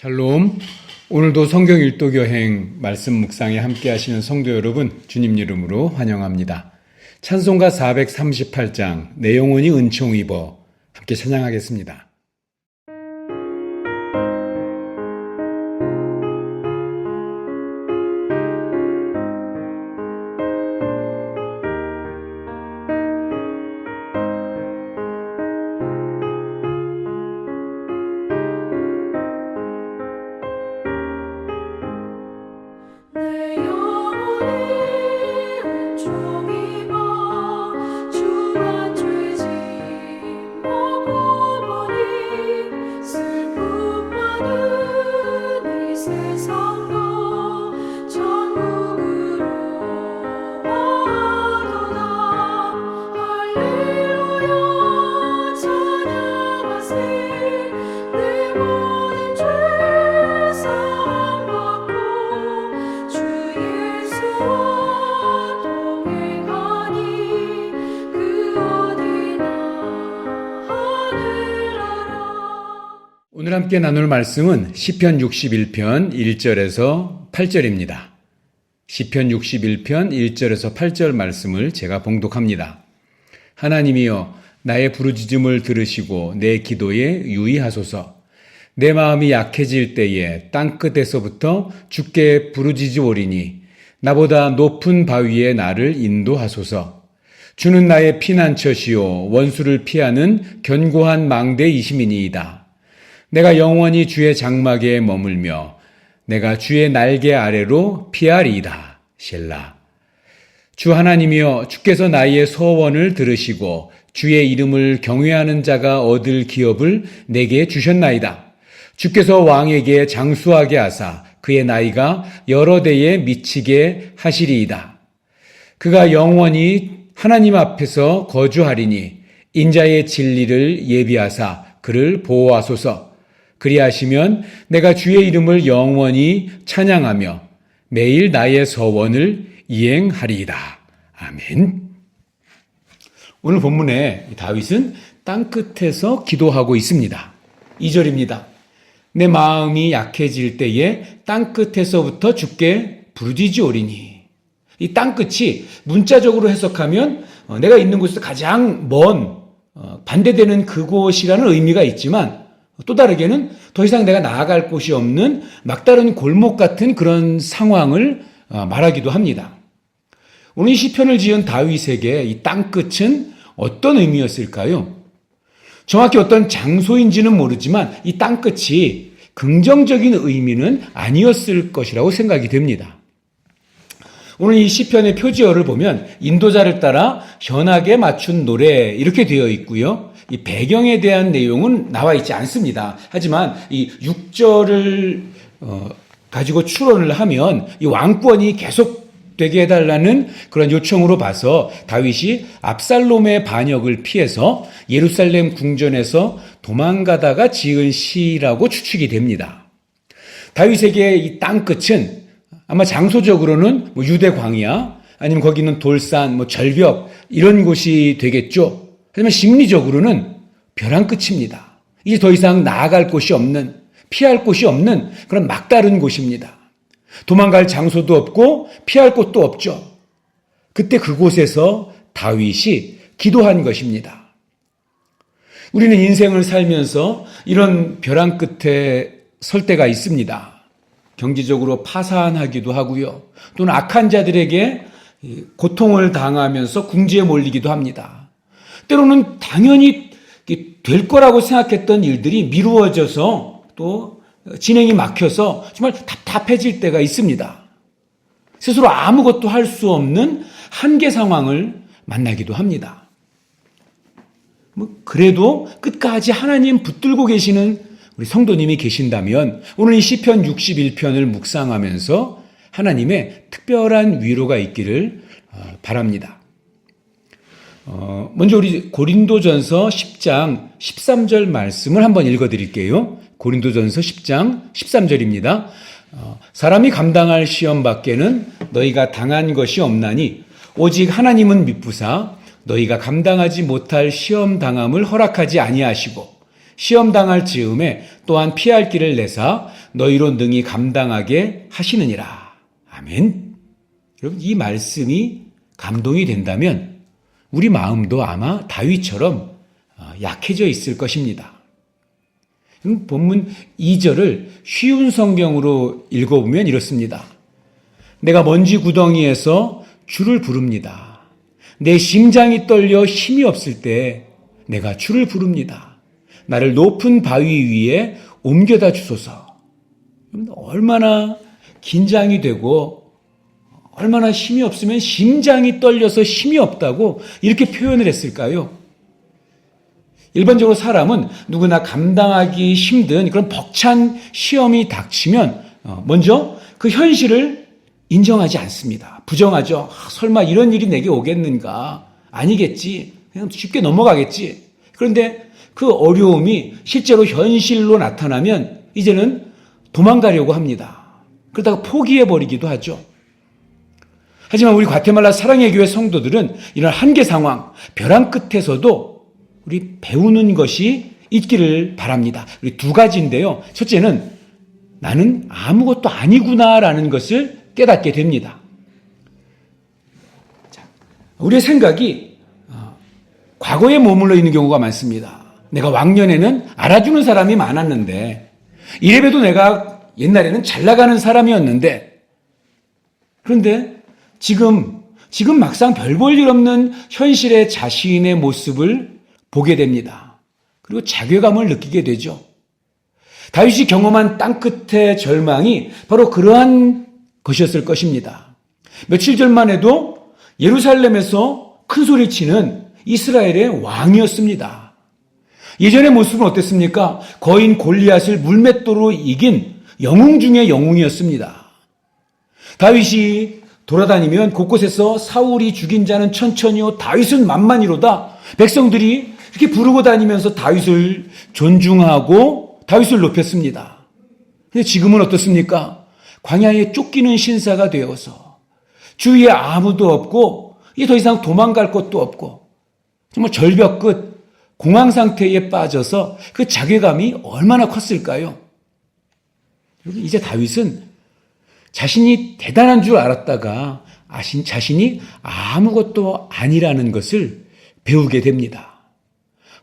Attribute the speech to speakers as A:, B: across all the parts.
A: 샬롬. 오늘도 성경 일독 여행 말씀 묵상에 함께 하시는 성도 여러분, 주님 이름으로 환영합니다. 찬송가 438장 내 영혼이 은총 입어 함께 찬양하겠습니다. 오늘 함께 나눌 말씀은 시편 61편 1절에서 8절입니다. 시편 61편 1절에서 8절 말씀을 제가 봉독합니다. 하나님이여 나의 부르짖음을 들으시고 내 기도에 유의하소서. 내 마음이 약해질 때에 땅끝에서부터 주께 부르짖으오리니 나보다 높은 바위에 나를 인도하소서. 주는 나의 피난처시요 원수를 피하는 견고한 망대이심이니이다. 내가 영원히 주의 장막에 머물며 내가 주의 날개 아래로 피하리이다. 셀라. 주 하나님이여 주께서 나의 소원을 들으시고 주의 이름을 경외하는 자가 얻을 기업을 내게 주셨나이다. 주께서 왕에게 장수하게 하사 그의 나이가 여러 대에 미치게 하시리이다. 그가 영원히 하나님 앞에서 거주하리니 인자의 진리를 예비하사 그를 보호하소서. 그리하시면 내가 주의 이름을 영원히 찬양하며 매일 나의 서원을 이행하리이다. 아멘. 오늘 본문에 다윗은 땅끝에서 기도하고 있습니다. 2절입니다. 내 마음이 약해질 때에 땅끝에서부터 주께 부르짖으오리니. 이 땅끝이 문자적으로 해석하면 내가 있는 곳에서 가장 먼 반대되는 그곳이라는 의미가 있지만 또 다르게는 더 이상 내가 나아갈 곳이 없는 막다른 골목 같은 그런 상황을 말하기도 합니다. 오늘 이 시편을 지은 다윗에게 이 땅끝은 어떤 의미였을까요? 정확히 어떤 장소인지는 모르지만 이 땅끝이 긍정적인 의미는 아니었을 것이라고 생각이 됩니다. 오늘 이 시편의 표지어를 보면 인도자를 따라 현악에 맞춘 노래 이렇게 되어 있고요. 이 배경에 대한 내용은 나와 있지 않습니다. 하지만 이 6절을 가지고 추론을 하면 이 왕권이 계속되게 해달라는 그런 요청으로 봐서 다윗이 압살롬의 반역을 피해서 예루살렘 궁전에서 도망가다가 지은 시라고 추측이 됩니다. 다윗에게 이 땅끝은 아마 장소적으로는 유대 광야 아니면 거기 있는 돌산, 절벽 이런 곳이 되겠죠. 하지만 심리적으로는 벼랑 끝입니다. 이제 더 이상 나아갈 곳이 없는, 피할 곳이 없는 그런 막다른 곳입니다. 도망갈 장소도 없고 피할 곳도 없죠. 그때 그곳에서 다윗이 기도한 것입니다. 우리는 인생을 살면서 이런 벼랑 끝에 설 때가 있습니다. 경제적으로 파산하기도 하고요. 또는 악한 자들에게 고통을 당하면서 궁지에 몰리기도 합니다. 때로는 당연히 될 거라고 생각했던 일들이 미루어져서 또 진행이 막혀서 정말 답답해질 때가 있습니다. 스스로 아무것도 할 수 없는 한계 상황을 만나기도 합니다. 그래도 끝까지 하나님 붙들고 계시는 우리 성도님이 계신다면 오늘 이 시편 61편을 묵상하면서 하나님의 특별한 위로가 있기를 바랍니다. 먼저 우리 고린도전서 10장 13절 말씀을 한번 읽어드릴게요. 고린도전서 10장 13절입니다. 사람이 감당할 시험 밖에는 너희가 당한 것이 없나니 오직 하나님은 미쁘사 너희가 감당하지 못할 시험 당함을 허락하지 아니하시고 시험 당할 즈음에 또한 피할 길을 내사 너희로 능히 감당하게 하시느니라. 아멘. 여러분, 이 말씀이 감동이 된다면 우리 마음도 아마 다윗처럼 약해져 있을 것입니다. 본문 2절을 쉬운 성경으로 읽어보면 이렇습니다. 내가 먼지 구덩이에서 주를 부릅니다. 내 심장이 떨려 힘이 없을 때 내가 주를 부릅니다. 나를 높은 바위 위에 옮겨다 주소서. 얼마나 긴장이 되고 얼마나 힘이 없으면 심장이 떨려서 힘이 없다고 이렇게 표현을 했을까요? 일반적으로 사람은 누구나 감당하기 힘든 그런 벅찬 시험이 닥치면 먼저 그 현실을 인정하지 않습니다. 부정하죠. 설마 이런 일이 내게 오겠는가? 아니겠지. 그냥 쉽게 넘어가겠지. 그런데 그 어려움이 실제로 현실로 나타나면 이제는 도망가려고 합니다. 그러다가 포기해버리기도 하죠. 하지만 우리 과테말라 사랑의 교회 성도들은 이런 한계 상황, 벼랑 끝에서도 우리 배우는 것이 있기를 바랍니다. 우리 두 가지인데요. 첫째는 나는 아무것도 아니구나라는 것을 깨닫게 됩니다. 우리의 생각이 과거에 머물러 있는 경우가 많습니다. 내가 왕년에는 알아주는 사람이 많았는데 이래봬도 내가 옛날에는 잘 나가는 사람이었는데 그런데 지금 막상 별 볼 일 없는 현실의 자신의 모습을 보게 됩니다. 그리고 자괴감을 느끼게 되죠. 다윗이 경험한 땅끝의 절망이 바로 그러한 것이었을 것입니다. 며칠 전만 해도 예루살렘에서 큰 소리치는 이스라엘의 왕이었습니다. 예전의 모습은 어땠습니까? 거인 골리앗을 물맷도로 이긴 영웅 중의 영웅이었습니다. 다윗이 돌아다니면 곳곳에서 사울이 죽인 자는 천천히요 다윗은 만만이로다. 백성들이 이렇게 부르고 다니면서 다윗을 존중하고 다윗을 높였습니다. 근데 지금은 어떻습니까? 광야에 쫓기는 신사가 되어서 주위에 아무도 없고 이제 더 이상 도망갈 곳도 없고 정말 절벽 끝 공황 상태에 빠져서 그 자괴감이 얼마나 컸을까요? 이제 다윗은 자신이 대단한 줄 알았다가 자신이 아무것도 아니라는 것을 배우게 됩니다.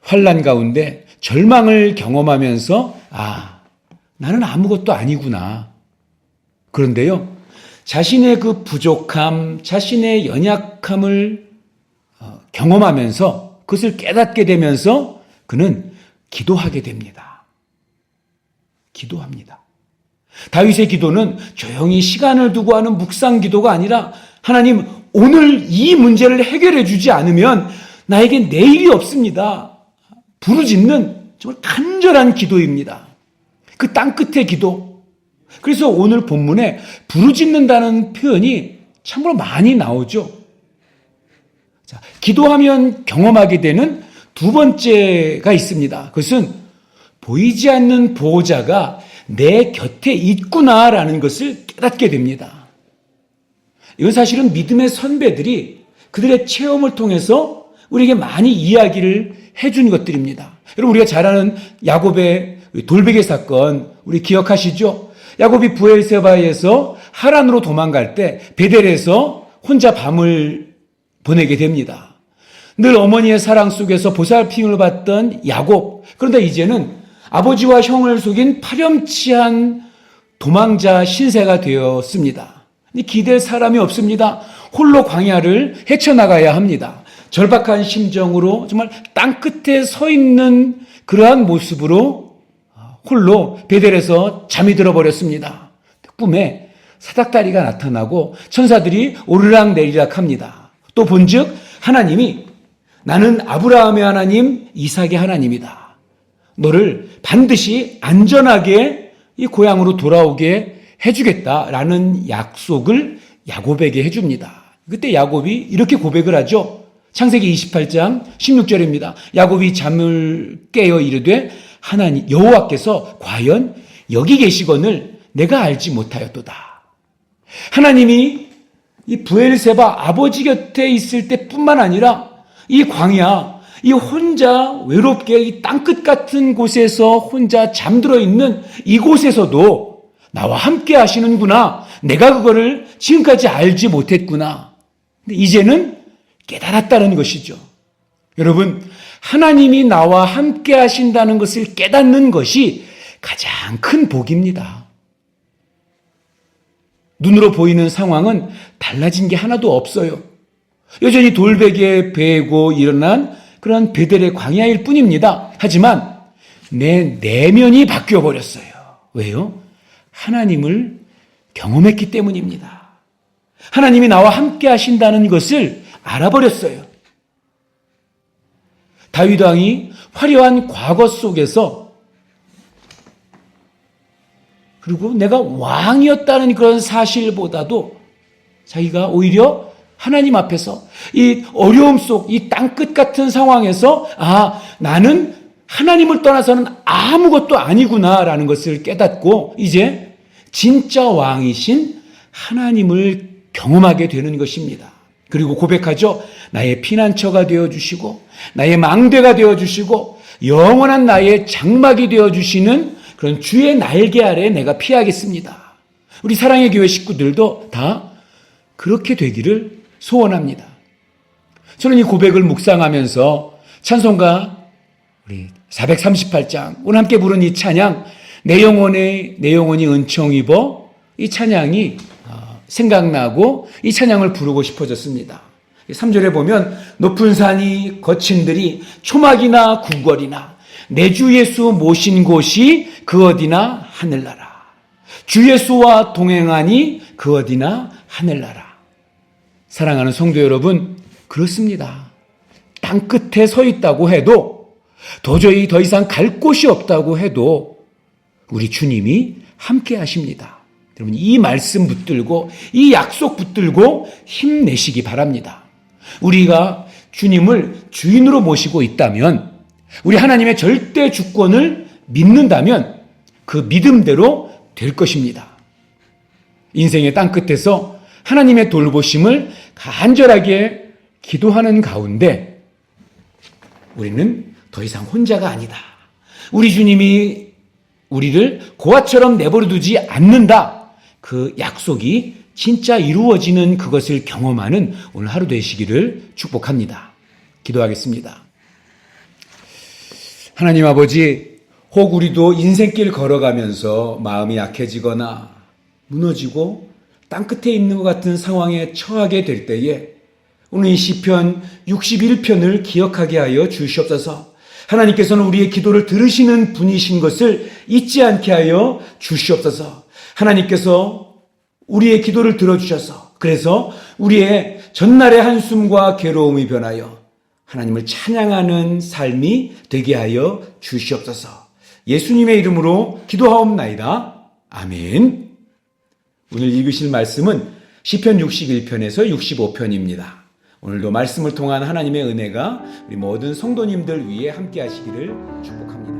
A: 환난 가운데 절망을 경험하면서 나는 아무것도 아니구나. 그런데요, 자신의 그 부족함, 자신의 연약함을 경험하면서 그것을 깨닫게 되면서 그는 기도하게 됩니다. 기도합니다. 다윗의 기도는 조용히 시간을 두고 하는 묵상 기도가 아니라 하나님 오늘 이 문제를 해결해 주지 않으면 나에겐 내일이 없습니다. 부르짖는 정말 간절한 기도입니다. 그 땅끝의 기도. 그래서 오늘 본문에 부르짖는다는 표현이 참으로 많이 나오죠. 자, 기도하면 경험하게 되는 두 번째가 있습니다. 그것은 보이지 않는 보호자가 내 곁에 있구나라는 것을 깨닫게 됩니다. 이건 사실은 믿음의 선배들이 그들의 체험을 통해서 우리에게 많이 이야기를 해준 것들입니다. 여러분 우리가 잘 아는 야곱의 돌베개 사건 우리 기억하시죠? 야곱이 브엘세바에서 하란으로 도망갈 때 베델에서 혼자 밤을 보내게 됩니다. 늘 어머니의 사랑 속에서 보살핌을 받던 야곱. 그런데 이제는 아버지와 형을 속인 파렴치한 도망자 신세가 되었습니다. 기댈 사람이 없습니다. 홀로 광야를 헤쳐나가야 합니다. 절박한 심정으로 정말 땅끝에 서 있는 그러한 모습으로 홀로 베델에서 잠이 들어버렸습니다. 꿈에 사닥다리가 나타나고 천사들이 오르락 내리락 합니다. 또 본즉 하나님이 나는 아브라함의 하나님, 이삭의 하나님이다. 너를 반드시 안전하게 이 고향으로 돌아오게 해주겠다라는 약속을 야곱에게 해줍니다. 그때 야곱이 이렇게 고백을 하죠. 창세기 28장 16절입니다. 야곱이 잠을 깨어 이르되 하나님 여호와께서 과연 여기 계시거늘 내가 알지 못하였도다. 하나님이 이 브엘세바 아버지 곁에 있을 때뿐만 아니라 이 광야 이 혼자 외롭게 이 땅끝 같은 곳에서 혼자 잠들어 있는 이곳에서도 나와 함께 하시는구나. 내가 그거를 지금까지 알지 못했구나. 근데 이제는 깨달았다는 것이죠. 여러분, 하나님이 나와 함께 하신다는 것을 깨닫는 것이 가장 큰 복입니다. 눈으로 보이는 상황은 달라진 게 하나도 없어요. 여전히 돌베개에 베고 일어난 그런 베델의 광야일 뿐입니다. 하지만 내 내면이 바뀌어버렸어요. 왜요? 하나님을 경험했기 때문입니다. 하나님이 나와 함께 하신다는 것을 알아버렸어요. 다윗 왕이 화려한 과거 속에서 그리고 내가 왕이었다는 그런 사실보다도 자기가 오히려 하나님 앞에서 이 어려움 속, 이 땅끝 같은 상황에서 나는 하나님을 떠나서는 아무것도 아니구나라는 것을 깨닫고 이제 진짜 왕이신 하나님을 경험하게 되는 것입니다. 그리고 고백하죠. 나의 피난처가 되어주시고 나의 망대가 되어주시고 영원한 나의 장막이 되어주시는 그런 주의 날개 아래 내가 피하겠습니다. 우리 사랑의 교회 식구들도 다 그렇게 되기를 소원합니다. 저는 이 고백을 묵상하면서 찬송가 우리 438장 오늘 함께 부른 이 찬양 내 영혼이 은총 입어 이 찬양이 생각나고 이 찬양을 부르고 싶어졌습니다. 3절에 보면 높은 산이 거친 들이 초막이나 궁궐이나 내 주 예수 모신 곳이 그 어디나 하늘나라. 주 예수와 동행하니 그 어디나 하늘나라. 사랑하는 성도 여러분, 그렇습니다. 땅끝에 서 있다고 해도 도저히 더 이상 갈 곳이 없다고 해도 우리 주님이 함께 하십니다. 여러분 이 말씀 붙들고 이 약속 붙들고 힘내시기 바랍니다. 우리가 주님을 주인으로 모시고 있다면 우리 하나님의 절대 주권을 믿는다면 그 믿음대로 될 것입니다. 인생의 땅끝에서 하나님의 돌보심을 간절하게 기도하는 가운데 우리는 더 이상 혼자가 아니다. 우리 주님이 우리를 고아처럼 내버려 두지 않는다. 그 약속이 진짜 이루어지는 그것을 경험하는 오늘 하루 되시기를 축복합니다. 기도하겠습니다. 하나님 아버지, 혹 우리도 인생길 걸어가면서 마음이 약해지거나 무너지고 땅끝에 있는 것 같은 상황에 처하게 될 때에 오늘 이 시편 61편을 기억하게 하여 주시옵소서. 하나님께서는 우리의 기도를 들으시는 분이신 것을 잊지 않게 하여 주시옵소서. 하나님께서 우리의 기도를 들어주셔서 그래서 우리의 전날의 한숨과 괴로움이 변하여 하나님을 찬양하는 삶이 되게 하여 주시옵소서. 예수님의 이름으로 기도하옵나이다. 아멘. 오늘 읽으실 말씀은 시편 61편에서 65편입니다. 오늘도 말씀을 통한 하나님의 은혜가 우리 모든 성도님들 위해 함께 하시기를 축복합니다.